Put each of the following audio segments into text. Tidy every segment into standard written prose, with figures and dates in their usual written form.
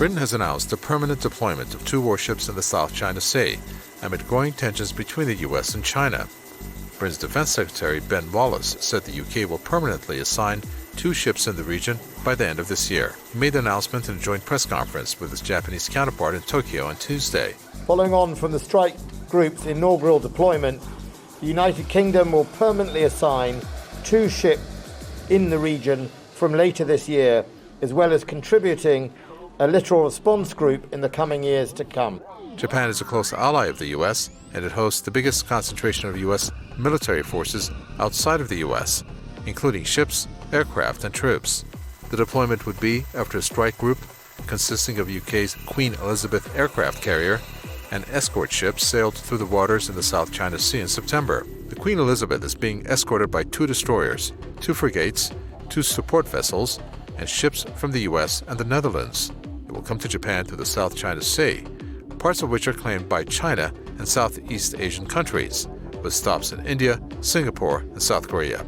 Britain has announced the permanent deployment of 2 warships in the South China Sea amid growing tensions between the U.S. and China. Britain's Defense Secretary Ben Wallace said the UK will permanently assign 2 ships in the region by the end of this year. He made the announcement in a joint press conference with his Japanese counterpart in Tokyo on Tuesday. Following on from the strike group's inaugural deployment, the United Kingdom will permanently assign 2 ships in the region from later this year, as well as contributing a littoral response group in the coming years to come. Japan is a close ally of the U.S., and it hosts the biggest concentration of U.S. military forces outside of the U.S., including ships, aircraft, and troops. The deployment would be after a strike group consisting of UK's Queen Elizabeth aircraft carrier and escort ships sailed through the waters in the South China Sea in September. The Queen Elizabeth is being escorted by 2 destroyers, 2 frigates, 2 support vessels, and ships from the U.S. and the Netherlands. It will come to Japan through the South China Sea, parts of which are claimed by China and Southeast Asian countries, with stops in India, Singapore, and South Korea.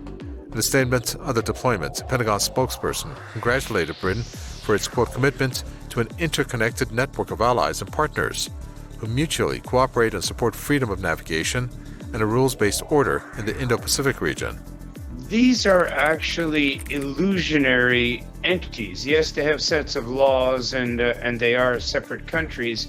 In a statement on the deployment, a Pentagon spokesperson congratulated Britain for its, quote, commitment to an interconnected network of allies and partners who mutually cooperate and support freedom of navigation and a rules-based order in the Indo-Pacific region. These are actually illusionary entities. Yes, they have sets of laws and they are separate countries,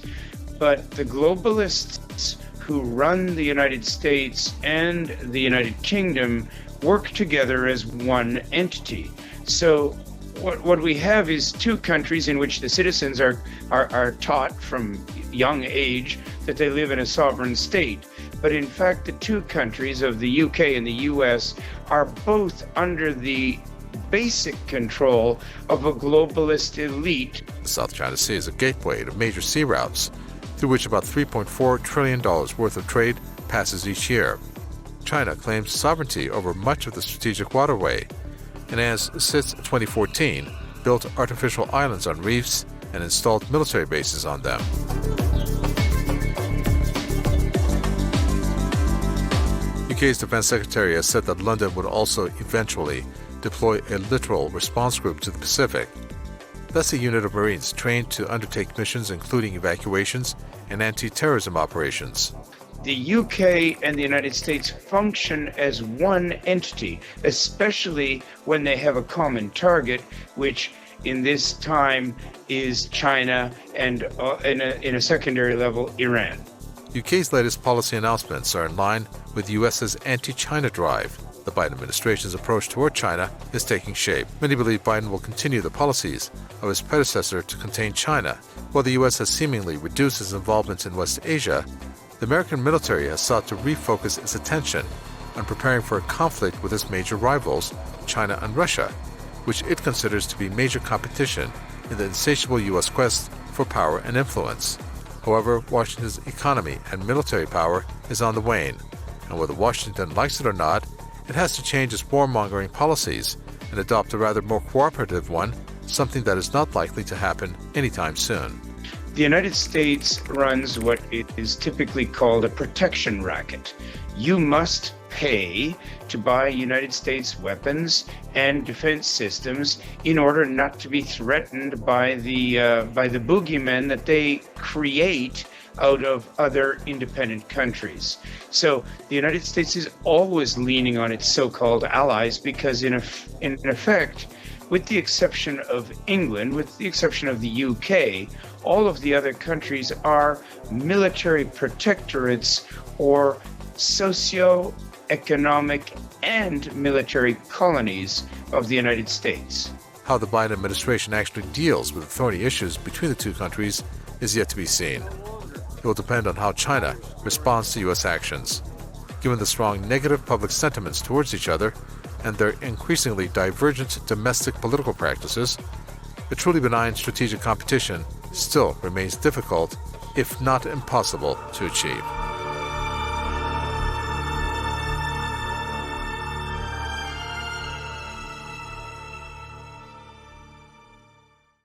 but the globalists who run the United States and the United Kingdom work together as one entity. So what we have is 2 countries in which the citizens are taught from young age that they live in a sovereign state. But in fact, the 2 countries of the UK and the US are both under the basic control of a globalist elite. The South China Sea is a gateway to major sea routes, through which about $3.4 trillion worth of trade passes each year. China claims sovereignty over much of the strategic waterway, and has, since 2014, built artificial islands on reefs and installed military bases on them. UK's Defense Secretary has said that London would also eventually deploy a littoral response group to the Pacific. That's a unit of Marines trained to undertake missions including evacuations and anti-terrorism operations. The UK and the United States function as one entity, especially when they have a common target, which in this time is China and in a secondary level, Iran. UK's latest policy announcements are in line with US's anti-China drive. The Biden administration's approach toward China is taking shape. Many believe Biden will continue the policies of his predecessor to contain China. While the US has seemingly reduced its involvement in West Asia, the American military has sought to refocus its attention on preparing for a conflict with its major rivals, China and Russia, which it considers to be major competition in the insatiable U.S. quest for power and influence. However, Washington's economy and military power is on the wane, and whether Washington likes it or not, it has to change its warmongering policies and adopt a rather more cooperative one, something that is not likely to happen anytime soon. The United States runs what is typically called a protection racket. You must pay to buy United States weapons and defense systems in order not to be threatened by the boogeymen that they create out of other independent countries. So the United States is always leaning on its so-called allies because in effect, with the exception of England, with the exception of the UK, all of the other countries are military protectorates or socio-economic and military colonies of the United States. How the Biden administration actually deals with thorny issues between the 2 countries is yet to be seen. It will depend on how China responds to U.S. actions. Given the strong negative public sentiments towards each other and their increasingly divergent domestic political practices, a truly benign strategic competition still remains difficult, if not impossible, to achieve.